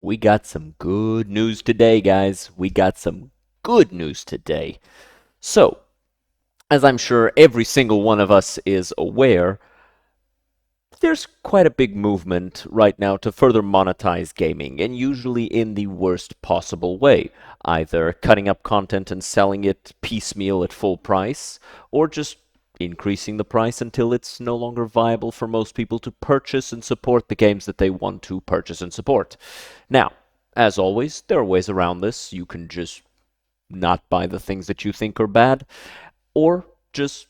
We got some good news today, guys. We got some good news today. So, as I'm sure every single one of us is aware, there's quite a big movement right now to further monetize gaming, and usually in the worst possible way. Either cutting up content and selling it piecemeal at full price, or just increasing the price until it's no longer viable for most people to purchase and support the games that they want to purchase and support. Now, as always, there are ways around this. You can just not buy the things that you think are bad, or just,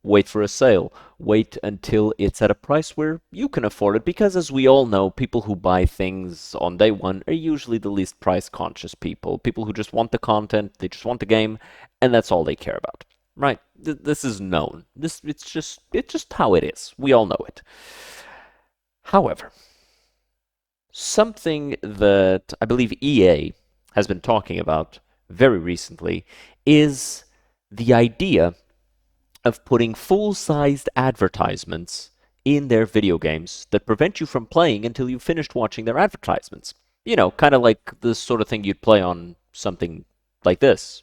wait for a sale. Wait until it's at a price where you can afford it, because as we all know, people who buy things on day one are usually the least price conscious people. People who just want the content, they just want the game, and that's all they care about. Right? This is known. It's just how it is. We all know it. However, something that I believe EA has been talking about very recently is the idea of putting full-sized advertisements in their video games that prevent you from playing until you've finished watching their advertisements. Kind of like the sort of thing you'd play on something like this.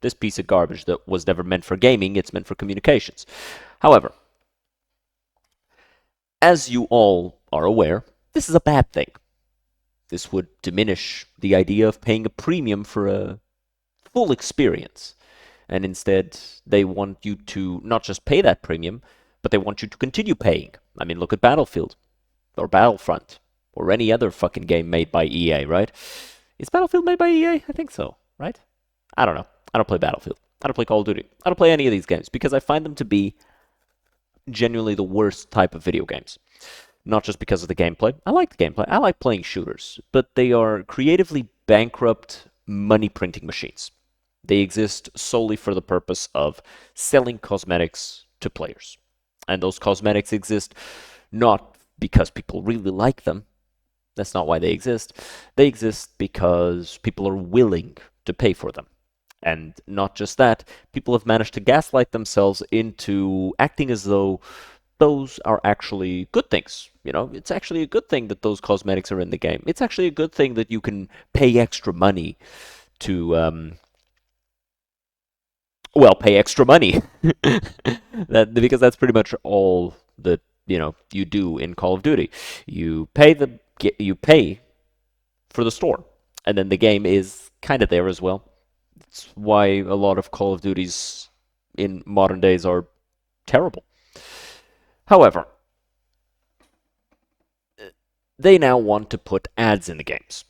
This piece of garbage that was never meant for gaming, it's meant for communications. However, as you all are aware, this is a bad thing. This would diminish the idea of paying a premium for a full experience. And instead, they want you to not just pay that premium, but they want you to continue paying. I mean, look at Battlefield, or Battlefront, or any other fucking game made by EA, right? Is Battlefield made by EA? I think so, right? I don't know. I don't play Battlefield. I don't play Call of Duty. I don't play any of these games because I find them to be genuinely the worst type of video games. Not just because of the gameplay. I like the gameplay. I like playing shooters, but they are creatively bankrupt money printing machines. They exist solely for the purpose of selling cosmetics to players. And those cosmetics exist not because people really like them. That's not why they exist. They exist because people are willing to pay for them. And not just that, people have managed to gaslight themselves into acting as though those are actually good things. It's actually a good thing that those cosmetics are in the game. It's actually a good thing that you can pay extra money to, pay extra money. Because that's pretty much all that you do in Call of Duty. You pay for the store, and then the game is kind of there as well. It's why a lot of Call of Duties in modern days are terrible. However, they now want to put ads in the games.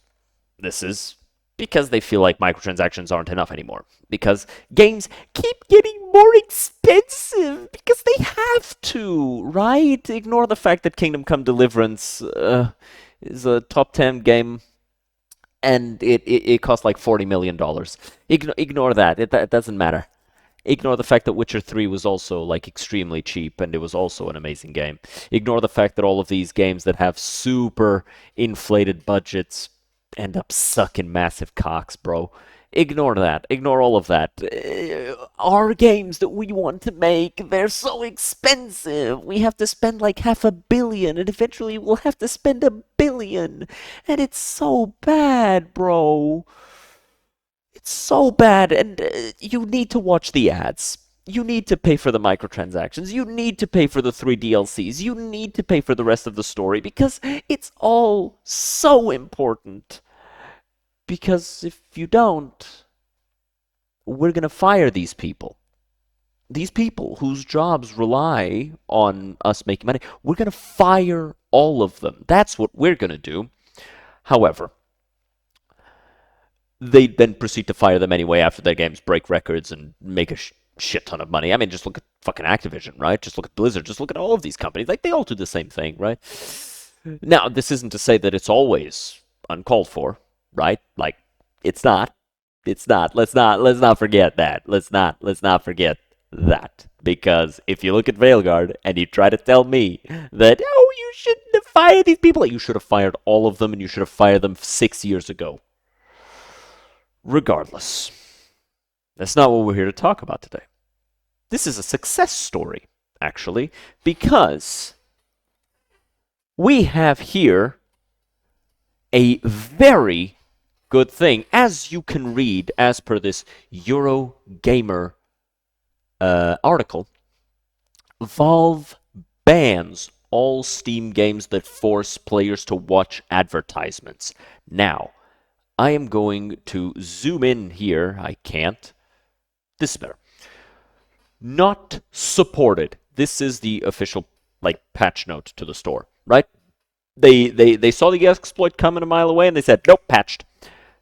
This is because they feel like microtransactions aren't enough anymore. Because games keep getting more expensive because they have to, right? Ignore the fact that Kingdom Come Deliverance is a top 10 game and it costs like $40 million. Ignore that. It doesn't matter. Ignore the fact that Witcher 3 was also like extremely cheap and it was also an amazing game. Ignore the fact that all of these games that have super inflated budgets end up sucking massive cocks, bro. Ignore that. Ignore all of that. Our games that we want to make, they're so expensive. We have to spend like $500 million, and eventually we'll have to spend $1 billion. And it's so bad, bro. It's so bad, and you need to watch the ads. You need to pay for the microtransactions. You need to pay for the 3 DLCs. You need to pay for the rest of the story because it's all so important. Because if you don't, we're going to fire these people. These people whose jobs rely on us making money, we're going to fire all of them. That's what we're going to do. However, they then proceed to fire them anyway after their games break records and make a shit ton of money. I mean, just look at fucking Activision, right? Just look at Blizzard. Just look at all of these companies. Like, they all do the same thing, right? Now, this isn't to say that it's always uncalled for, right? Like, it's not. It's not. Let's not forget that. Let's not forget that. Because if you look at Veilguard and you try to tell me that, oh, you shouldn't have fired these people, you should have fired all of them and you should have fired them 6 years ago. Regardless, that's not what we're here to talk about today. This is a success story, actually, because we have here a very good thing. As you can read, as per this Eurogamer article, Valve bans all Steam games that force players to watch advertisements. Now, I am going to zoom in here. I can't. This is better. Not supported. This is the official patch note to the store, right? They saw the exploit coming a mile away and they said, nope, patched.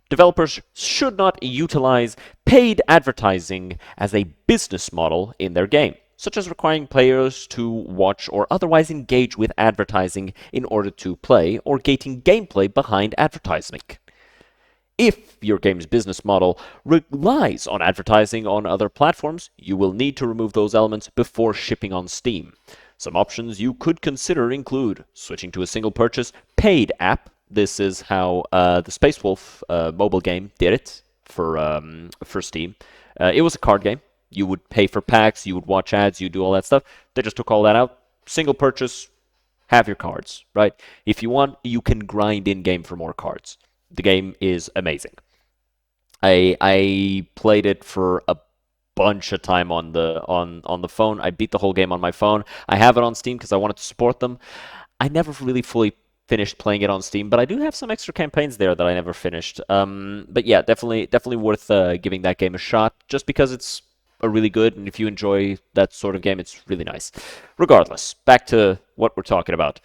Developers should not utilize paid advertising as a business model in their game, such as requiring players to watch or otherwise engage with advertising in order to play, or gating gameplay behind advertising. If your game's business model relies on advertising on other platforms, you will need to remove those elements before shipping on Steam. Some options you could consider include switching to a single purchase paid app. This is how the Space Wolf mobile game did it for Steam. It was a card game. You would pay for packs, you would watch ads, you do all that stuff. They just took all that out. Single purchase, have your cards, right? If you want, you can grind in-game for more cards. The game is amazing. I played it for a bunch of time on the phone. I beat the whole game on my phone. I have it on Steam because I wanted to support them. I never really fully finished playing it on Steam, but I do have some extra campaigns there that I never finished. But yeah, definitely worth giving that game a shot, just because it's a really good, and if you enjoy that sort of game, it's really nice. Regardless, back to what we're talking about.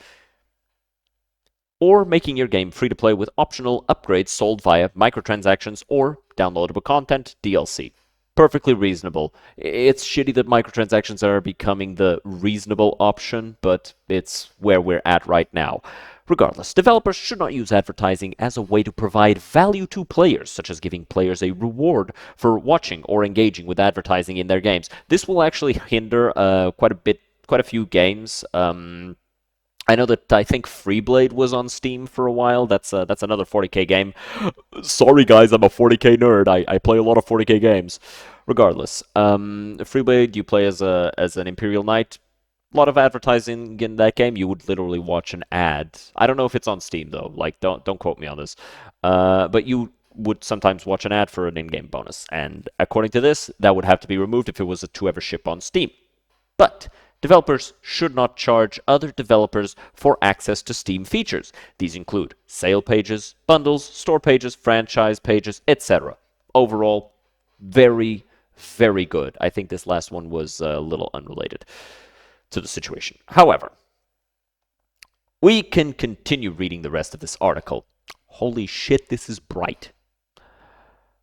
Or making your game free to play with optional upgrades sold via microtransactions or downloadable content, DLC. Perfectly reasonable. It's shitty that microtransactions are becoming the reasonable option, but it's where we're at right now. Regardless, developers should not use advertising as a way to provide value to players, such as giving players a reward for watching or engaging with advertising in their games. This will actually hinder quite a few games. I know that I think Freeblade was on Steam for a while. That's another 40k game. Sorry guys, I'm a 40k nerd. I play a lot of 40k games. Regardless, Freeblade, you play as an Imperial Knight. A lot of advertising in that game. You would literally watch an ad. I don't know if it's on Steam though. Like, don't quote me on this. But you would sometimes watch an ad for an in-game bonus, and according to this, that would have to be removed if it was to ever ship on Steam. But developers should not charge other developers for access to Steam features. These include sale pages, bundles, store pages, franchise pages, etc. Overall, very, very good. I think this last one was a little unrelated to the situation. However, we can continue reading the rest of this article. Holy shit, this is bright.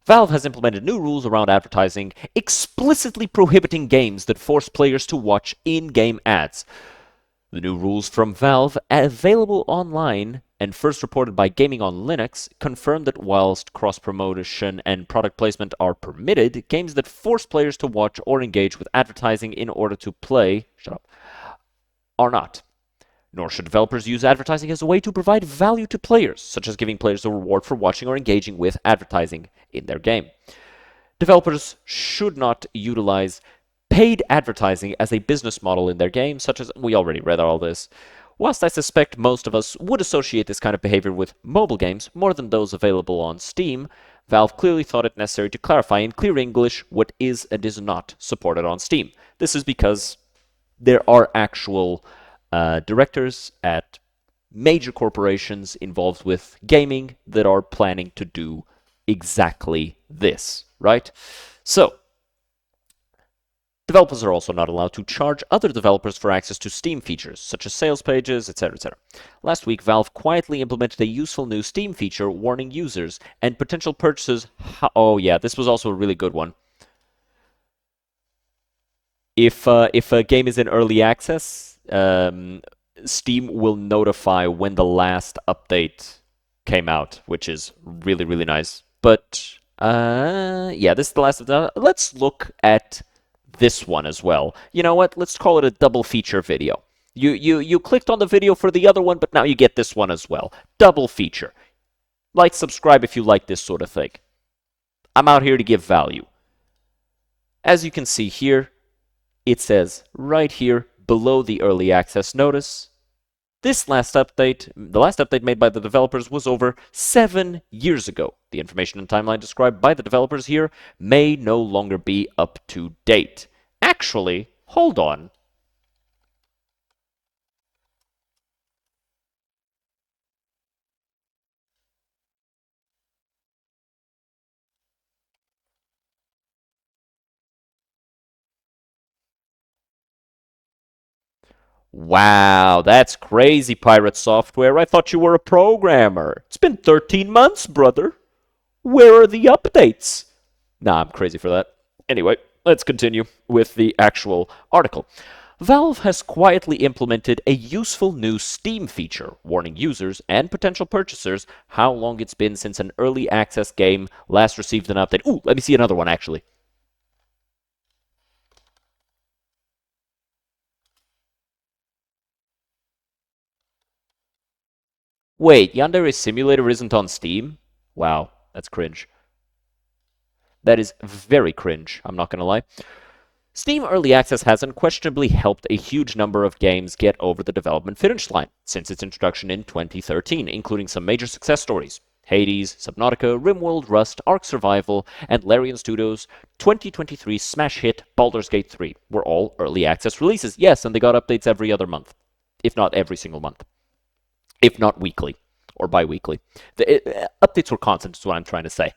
Valve has implemented new rules around advertising, explicitly prohibiting games that force players to watch in-game ads. The new rules from Valve, available online and first reported by Gaming on Linux, confirm that whilst cross-promotion and product placement are permitted, games that force players to watch or engage with advertising in order to play are not. Nor should developers use advertising as a way to provide value to players, such as giving players a reward for watching or engaging with advertising in their game. Developers should not utilize paid advertising as a business model in their game, such as, we already read all this. Whilst I suspect most of us would associate this kind of behavior with mobile games more than those available on Steam, Valve clearly thought it necessary to clarify in clear English what is and is not supported on Steam. This is because there are actual directors at major corporations involved with gaming that are planning to do exactly this, right? So, developers are also not allowed to charge other developers for access to Steam features, such as sales pages, etc., etc. Last week, Valve quietly implemented a useful new Steam feature warning users and potential purchasers. Oh yeah, this was also a really good one. If a game is in early access, Steam will notify when the last update came out, which is really, really nice. But yeah, this is the last of the. Let's look at this one as well. You know what? Let's call it a double feature video. You clicked on the video for the other one, but now you get this one as well. Double feature. Like, subscribe if you like this sort of thing. I'm out here to give value. As you can see here, it says right here below the early access notice, The last update made by the developers was over 7 years ago. The information and timeline described by the developers here may no longer be up to date. Actually, hold on. Wow, that's crazy, Pirate Software. I thought you were a programmer. It's been 13 months, brother. Where are the updates? Nah, I'm crazy for that. Anyway, let's continue with the actual article. Valve has quietly implemented a useful new Steam feature, warning users and potential purchasers how long it's been since an early access game last received an update. Ooh, let me see another one, actually. Wait, Yandere Simulator isn't on Steam? Wow, that's cringe. That is very cringe, I'm not gonna lie. Steam Early Access has unquestionably helped a huge number of games get over the development finish line since its introduction in 2013, including some major success stories. Hades, Subnautica, RimWorld, Rust, Ark Survival, and Larian Studios' 2023 smash hit Baldur's Gate 3 were all early access releases. Yes, and they got updates every other month, if not every single month, if not weekly or bi-weekly. Updates were constant is what I'm trying to say.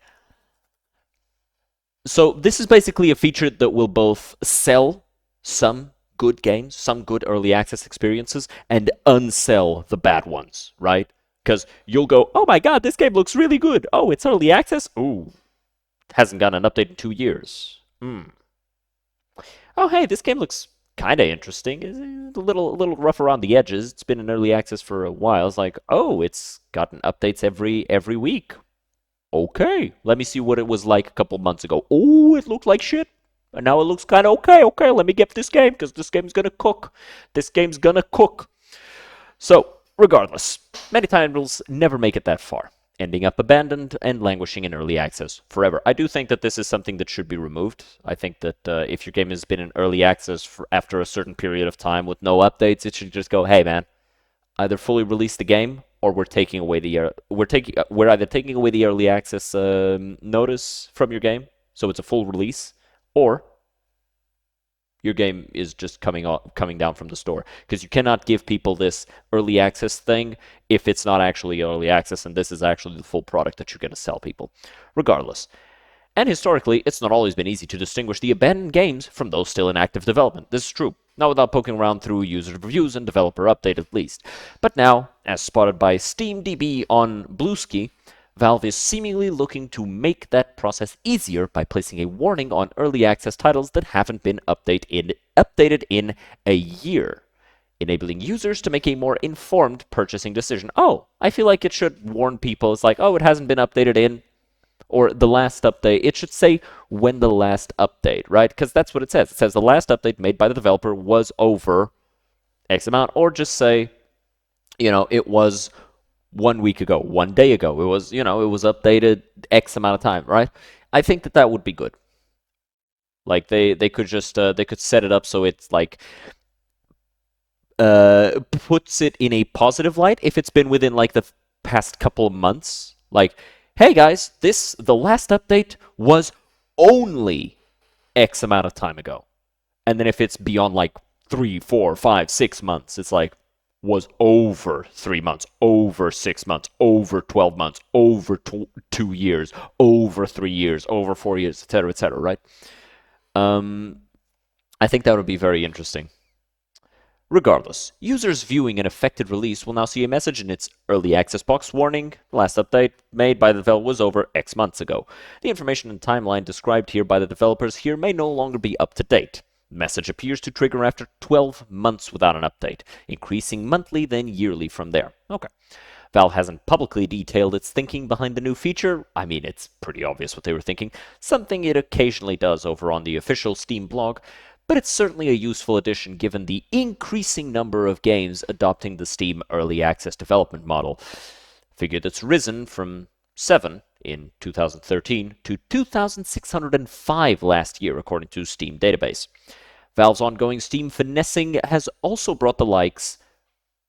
So this is basically a feature that will both sell some good games, some good early access experiences, and unsell the bad ones, right? Because you'll go, oh my god, this game looks really good. Oh, it's early access? Ooh, hasn't gotten an update in 2 years. Oh, hey, this game looks kind of interesting. It's a little rough around the edges. It's been in early access for a while. It's like, oh, it's gotten updates every week. Okay, let me see what it was like a couple months ago. Oh, it looked like shit. And now it looks kind of okay. Okay, let me get this game because this game's gonna cook. This game's gonna cook. So, regardless, many titles never make it that far, ending up abandoned and languishing in early access forever. I do think that this is something that should be removed. I think that if your game has been in early access for after a certain period of time with no updates, it should just go, hey man, either fully release the game or we're taking away the we're either taking away the early access notice from your game, so it's a full release, or your game is just coming down from the store because you cannot give people this early access thing if it's not actually early access and this is actually the full product that you're going to sell people. Regardless, and historically, it's not always been easy to distinguish the abandoned games from those still in active development. This is true, not without poking around through user reviews and developer update at least. But now, as spotted by SteamDB on Bluesky, Valve is seemingly looking to make that process easier by placing a warning on early access titles that haven't been updated in a year, enabling users to make a more informed purchasing decision. Oh, I feel like it should warn people. It's like, oh, it hasn't been updated in, or the last update. It should say when the last update, right? Because that's what it says. It says the last update made by the developer was over X amount, or just say, it was 1 week ago, 1 day ago. It was updated X amount of time, right? I think that that would be good. Like they could just they could set it up so it's like puts it in a positive light if it's been within like the past couple of months. Like, hey guys, the last update was only X amount of time ago. And then if it's beyond like 3, 4, 5, 6 months, it's like was over 3 months, over 6 months, over 12 months, over 2 years, over 3 years, over 4 years, etc., right? I think that would be very interesting. Regardless, users viewing an affected release will now see a message in its early access box warning, the last update made by the developer was over X months ago. The information and timeline described here by the developers here may no longer be up to date. The message appears to trigger after 12 months without an update, increasing monthly then yearly from there. Okay. Valve hasn't publicly detailed its thinking behind the new feature. I mean, it's pretty obvious what they were thinking, something it occasionally does over on the official Steam blog, but it's certainly a useful addition given the increasing number of games adopting the Steam Early Access development model, figure that's risen from 7 in 2013 to 2,605 last year, according to Steam database. Valve's ongoing Steam finessing has also brought the likes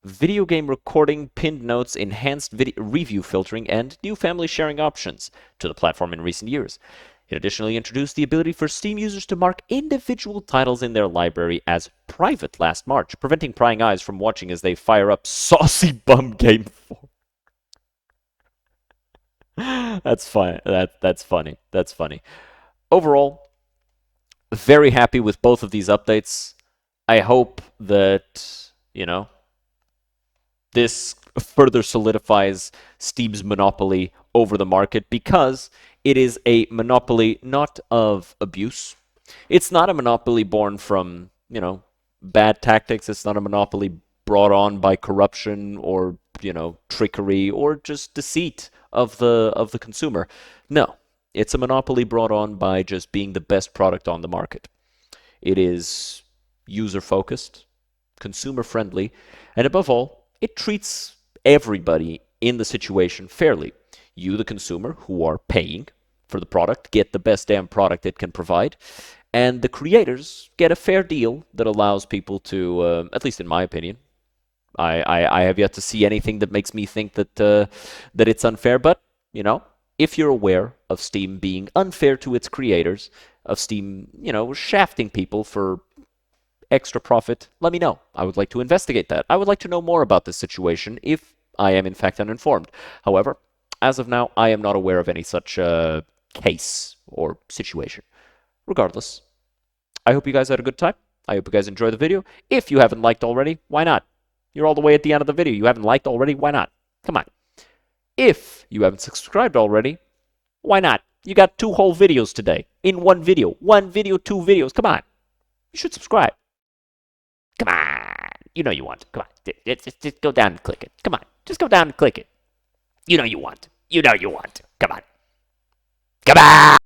video game recording, pinned notes, enhanced video review filtering, and new family sharing options to the platform in recent years. It additionally introduced the ability for Steam users to mark individual titles in their library as private last March, preventing prying eyes from watching as they fire up Saucy Bum Game 4. That's fine. That's funny. That's funny. Overall, very happy with both of these updates. I hope that, this further solidifies Steam's monopoly over the market because it is a monopoly not of abuse. It's not a monopoly born from, bad tactics. It's not a monopoly brought on by corruption or, trickery or just deceit of the consumer. No, it's a monopoly brought on by just being the best product on the market. It is user focused, consumer friendly, and above all, it treats everybody in the situation fairly. You, the consumer, who are paying for the product, get the best damn product it can provide, and the creators get a fair deal that allows people to, at least in my opinion, I have yet to see anything that makes me think that it's unfair. But if you're aware of Steam being unfair to its creators, of Steam, shafting people for extra profit, let me know. I would like to investigate that. I would like to know more about this situation if I am in fact uninformed. However, as of now, I am not aware of any such case or situation. Regardless, I hope you guys had a good time. I hope you guys enjoyed the video. If you haven't liked already, why not? You're all the way at the end of the video. You haven't liked already? Why not? Come on. If you haven't subscribed already, why not? You got 2 whole videos today. In one video. 1 video, 2 videos. Come on. You should subscribe. Come on. You know you want to. Come on. Just go down and click it. Come on. Just go down and click it. You know you want to. You know you want to. Come on. Come on.